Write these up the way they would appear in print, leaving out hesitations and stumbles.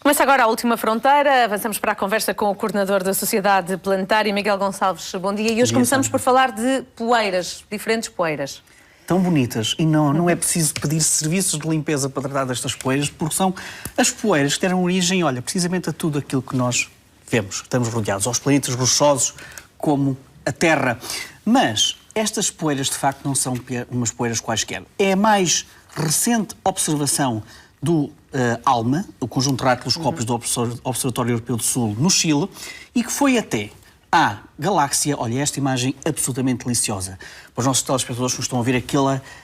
Começa agora a Última Fronteira. Avançamos para a conversa com o coordenador da Sociedade Planetária, Miguel Gonçalves. Bom dia. E hoje começamos por falar de poeiras, diferentes poeiras. Tão bonitas, e não é preciso pedir serviços de limpeza para tratar destas poeiras, porque são as poeiras que deram origem, olha, precisamente a tudo aquilo que nós vemos, estamos rodeados, aos planetas rochosos como a Terra. Mas estas poeiras, de facto, não são umas poeiras quaisquer. É a mais recente observação do ALMA, o Conjunto de Radioscópios do Observatório Europeu do Sul, no Chile, e que foi até à galáxia, olha, esta imagem absolutamente deliciosa. Para os nossos telespectadores que estão a ver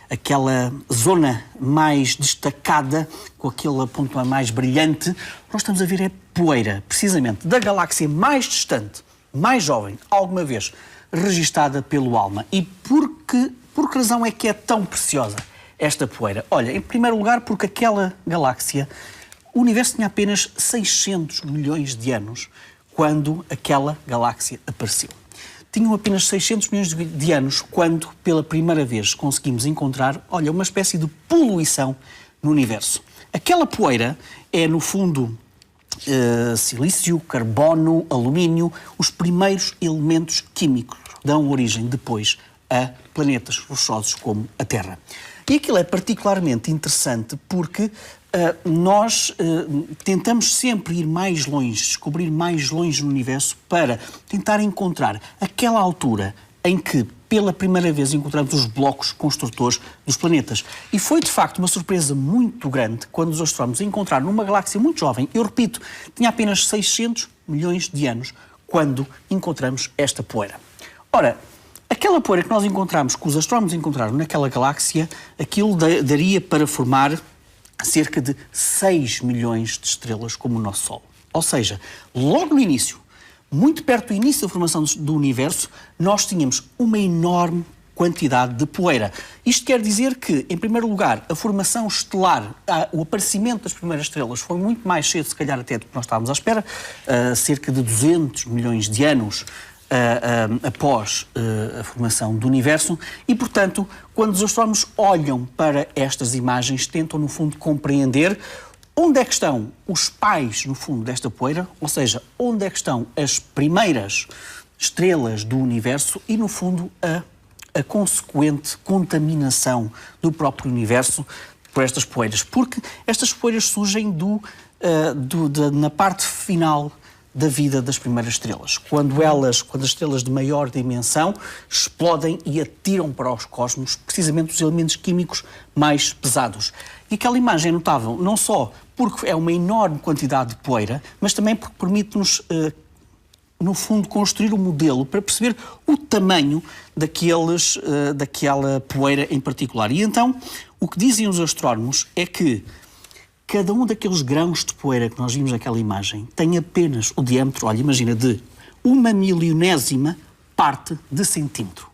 aquela zona mais destacada, com aquele ponto mais brilhante, nós estamos a ver é poeira, precisamente, da galáxia mais distante, mais jovem, alguma vez registada pelo ALMA. E por que razão é que é tão preciosa esta poeira? Olha, em primeiro lugar, porque aquela galáxia, o universo tinha apenas 600 milhões de anos quando aquela galáxia apareceu. Tinham apenas 600 milhões de anos quando, pela primeira vez, conseguimos encontrar, olha, uma espécie de poluição no universo. Aquela poeira é, no fundo, silício, carbono, alumínio, os primeiros elementos químicos que dão origem depois a planetas rochosos como a Terra. E aquilo é particularmente interessante porque nós tentamos sempre ir mais longe, descobrir mais longe no universo para tentar encontrar aquela altura em que, pela primeira vez, encontramos os blocos construtores dos planetas. E foi, de facto, uma surpresa muito grande quando os astrónomos encontraram numa galáxia muito jovem, eu repito, tinha apenas 600 milhões de anos, quando encontramos esta poeira. Ora, aquela poeira que nós encontramos, que os astrónomos encontraram naquela galáxia, aquilo daria para formar cerca de 6 milhões de estrelas como o nosso Sol. Ou seja, logo no início, muito perto do início da formação do universo, nós tínhamos uma enorme quantidade de poeira. Isto quer dizer que, em primeiro lugar, a formação estelar, o aparecimento das primeiras estrelas foi muito mais cedo, se calhar até do que nós estávamos à espera, cerca de 200 milhões de anos após a formação do universo e, portanto, quando os astrónomos olham para estas imagens, tentam, no fundo, compreender onde é que estão os pais, no fundo, desta poeira, ou seja, onde é que estão as primeiras estrelas do universo e, no fundo, a consequente contaminação do próprio universo por estas poeiras. Porque estas poeiras surgem na parte final da vida das primeiras estrelas. Quando as estrelas de maior dimensão explodem e atiram para os cosmos precisamente os elementos químicos mais pesados. E aquela imagem é notável não só porque é uma enorme quantidade de poeira, mas também porque permite-nos, no fundo, construir um modelo para perceber o tamanho daquela poeira em particular. E então, o que dizem os astrónomos é que cada um daqueles grãos de poeira que nós vimos naquela imagem tem apenas o diâmetro, olha, imagina, de 1/1000ª parte de centímetro.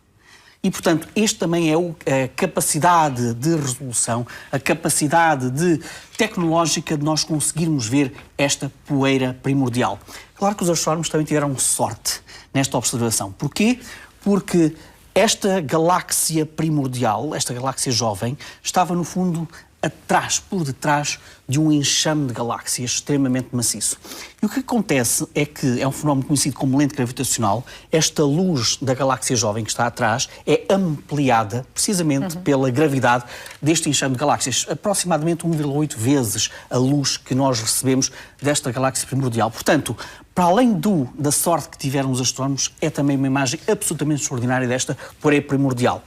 E, portanto, este também é a capacidade de resolução, a capacidade tecnológica de nós conseguirmos ver esta poeira primordial. Claro que os astrónomos também tiveram sorte nesta observação. Porquê? Porque esta galáxia primordial, esta galáxia jovem, estava, no fundo, por detrás de um enxame de galáxias extremamente maciço. E o que acontece é que é um fenómeno conhecido como lente gravitacional. Esta luz da galáxia jovem que está atrás é ampliada precisamente pela gravidade deste enxame de galáxias, aproximadamente 1,8 vezes a luz que nós recebemos desta galáxia primordial. Portanto, para além da sorte que tiveram os astrónomos, é também uma imagem absolutamente extraordinária desta poeira primordial.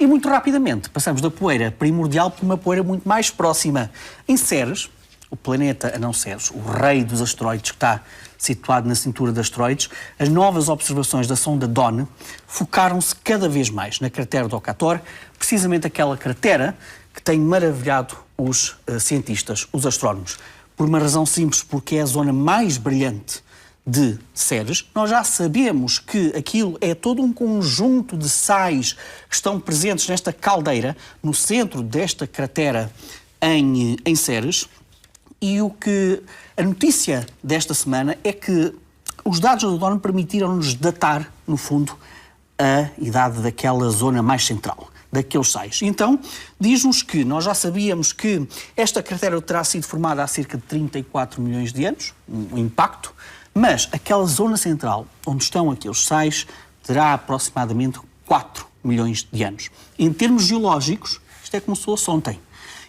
E muito rapidamente passamos da poeira primordial para uma poeira muito mais próxima. Em Ceres, o planeta anão Ceres, o rei dos asteroides, que está situado na cintura de asteroides, as novas observações da sonda Dawn focaram-se cada vez mais na cratera do Okator, precisamente aquela cratera que tem maravilhado os cientistas, os astrónomos. Por uma razão simples, porque é a zona mais brilhante de Ceres. Nós já sabemos que aquilo é todo um conjunto de sais que estão presentes nesta caldeira, no centro desta cratera em Ceres, e a notícia desta semana é que os dados do Dawn permitiram-nos datar, no fundo, a idade daquela zona mais central. daqueles sais. Então, diz-nos que nós já sabíamos que esta cratera terá sido formada há cerca de 34 milhões de anos, um impacto, mas aquela zona central onde estão aqueles sais terá aproximadamente 4 milhões de anos. Em termos geológicos, isto é como se fosse ontem.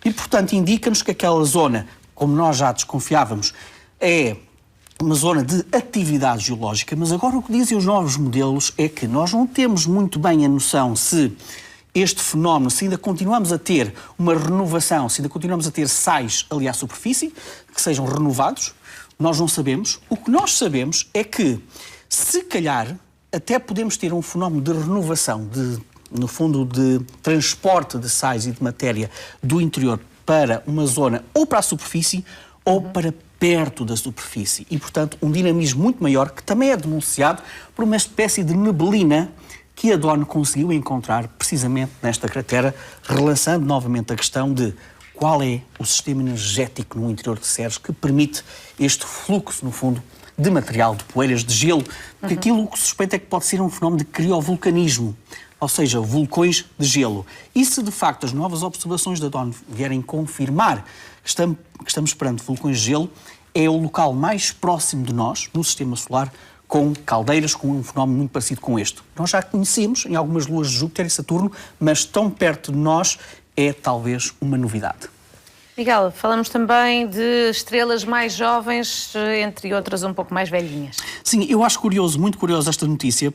E, portanto, indica-nos que aquela zona, como nós já desconfiávamos, é uma zona de atividade geológica, mas agora o que dizem os novos modelos é que nós não temos muito bem a noção se este fenómeno, se ainda continuamos a ter uma renovação, se ainda continuamos a ter sais ali à superfície, que sejam renovados, nós não sabemos. O que nós sabemos é que, se calhar, até podemos ter um fenómeno de renovação, no fundo, de transporte de sais e de matéria do interior para uma zona ou para a superfície ou para perto da superfície. E, portanto, um dinamismo muito maior, que também é denunciado por uma espécie de neblina que a DON conseguiu encontrar precisamente nesta cratera, relançando novamente a questão de qual é o sistema energético no interior de Ceres que permite este fluxo, no fundo, de material, de poeiras, de gelo, porque aquilo que se suspeita é que pode ser um fenómeno de criovulcanismo, ou seja, vulcões de gelo. E se de facto as novas observações da DON vierem confirmar que estamos perante vulcões de gelo, é o local mais próximo de nós, no sistema solar, com caldeiras, com um fenómeno muito parecido com este. Nós já conhecemos em algumas luas de Júpiter e Saturno, mas tão perto de nós é talvez uma novidade. Miguel, falamos também de estrelas mais jovens, entre outras um pouco mais velhinhas. Sim, eu acho curioso, muito curioso esta notícia,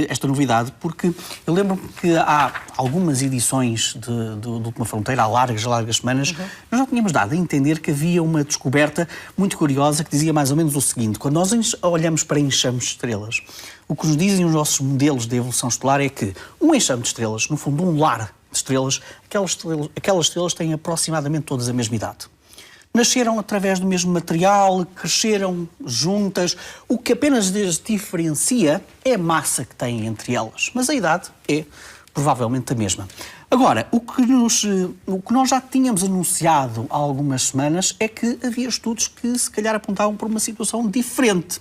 esta novidade, porque eu lembro-me que há algumas edições de Última Fronteira, há largas semanas, nós já tínhamos dado a entender que havia uma descoberta muito curiosa que dizia mais ou menos o seguinte: quando nós olhamos para enxames de estrelas, o que nos dizem os nossos modelos de evolução estelar é que um enxame de estrelas, no fundo um lar de estrelas, aquelas estrelas têm aproximadamente todas a mesma idade. Nasceram através do mesmo material, cresceram juntas, o que apenas as diferencia é a massa que têm entre elas, mas a idade é provavelmente a mesma. Agora, o que nós já tínhamos anunciado há algumas semanas é que havia estudos que se calhar apontavam para uma situação diferente.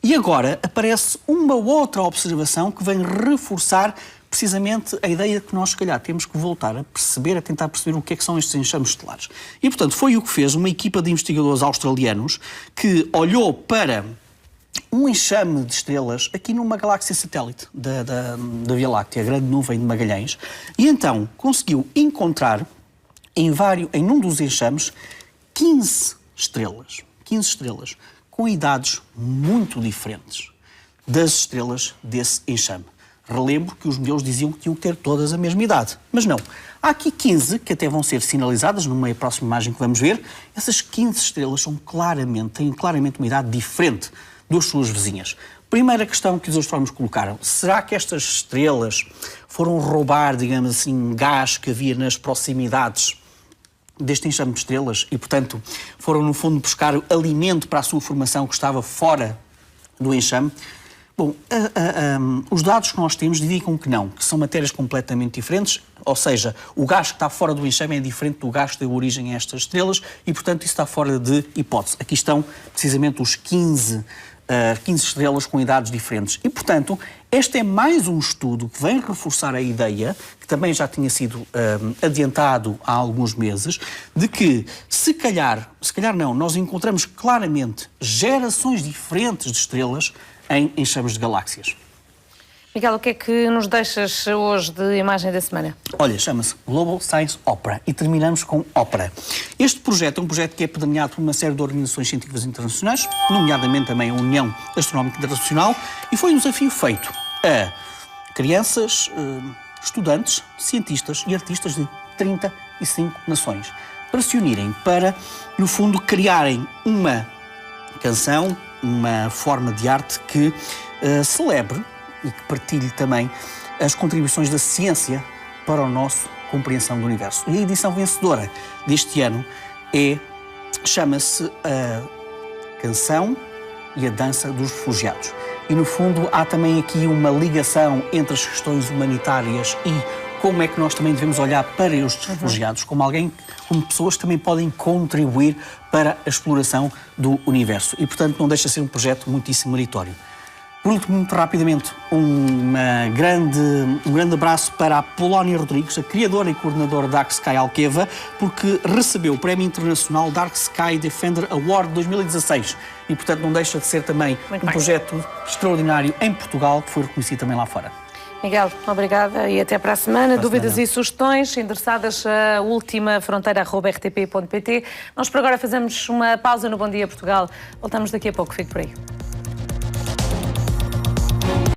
E agora aparece uma outra observação que vem reforçar precisamente a ideia que nós, se calhar, temos que voltar a perceber, a tentar perceber o que é que são estes enxames estelares. E, portanto, foi o que fez uma equipa de investigadores australianos que olhou para um enxame de estrelas aqui numa galáxia satélite da Via Láctea, a Grande Nuvem de Magalhães, e então conseguiu encontrar em um dos enxames 15 estrelas com idades muito diferentes das estrelas desse enxame. Relembro que os modelos diziam que tinham que ter todas a mesma idade, mas não. Há aqui 15 que até vão ser sinalizadas numa próxima imagem que vamos ver. Essas 15 estrelas têm claramente uma idade diferente das suas vizinhas. Primeira questão que os astrónomos colocaram: será que estas estrelas foram roubar, digamos assim, gás que havia nas proximidades deste enxame de estrelas e, portanto, foram, no fundo, buscar alimento para a sua formação que estava fora do enxame? Bom, os dados que nós temos indicam que não, que são matérias completamente diferentes, ou seja, o gás que está fora do enxame é diferente do gás que deu origem a estas estrelas e, portanto, isso está fora de hipótese. Aqui estão, precisamente, os 15 estrelas com idades diferentes. E, portanto, este é mais um estudo que vem reforçar a ideia, que também já tinha sido adiantado há alguns meses, de que, se calhar não, nós encontramos claramente gerações diferentes de estrelas em enxames de galáxias. Miguel, o que é que nos deixas hoje de imagem da semana? Olha, chama-se Global Science Opera e terminamos com ópera. Este projeto é um projeto que é pedrinhado por uma série de organizações científicas internacionais, nomeadamente também a União Astronómica Internacional, e foi um desafio feito a crianças, estudantes, cientistas e artistas de 35 nações para se unirem, para, no fundo, criarem uma canção, uma forma de arte que celebre e que partilhe também as contribuições da ciência para a nossa compreensão do universo. E a edição vencedora deste ano chama-se a Canção e a Dança dos Refugiados. E, no fundo, há também aqui uma ligação entre as questões humanitárias e como é que nós também devemos olhar para estes refugiados, como pessoas que também podem contribuir para a exploração do universo. E, portanto, não deixa de ser um projeto muitíssimo meritório. Por último, muito rapidamente, um grande abraço para a Polónia Rodrigues, a criadora e coordenadora da Dark Sky Alqueva, porque recebeu o Prémio Internacional Dark Sky Defender Award 2016 e, portanto, não deixa de ser também projeto extraordinário em Portugal, que foi reconhecido também lá fora. Miguel, obrigada e até para a semana. Dúvidas e sugestões endereçadas a ultimafronteira@rtp.pt. Nós por agora fazemos uma pausa no Bom Dia Portugal. Voltamos daqui a pouco. Fique por aí.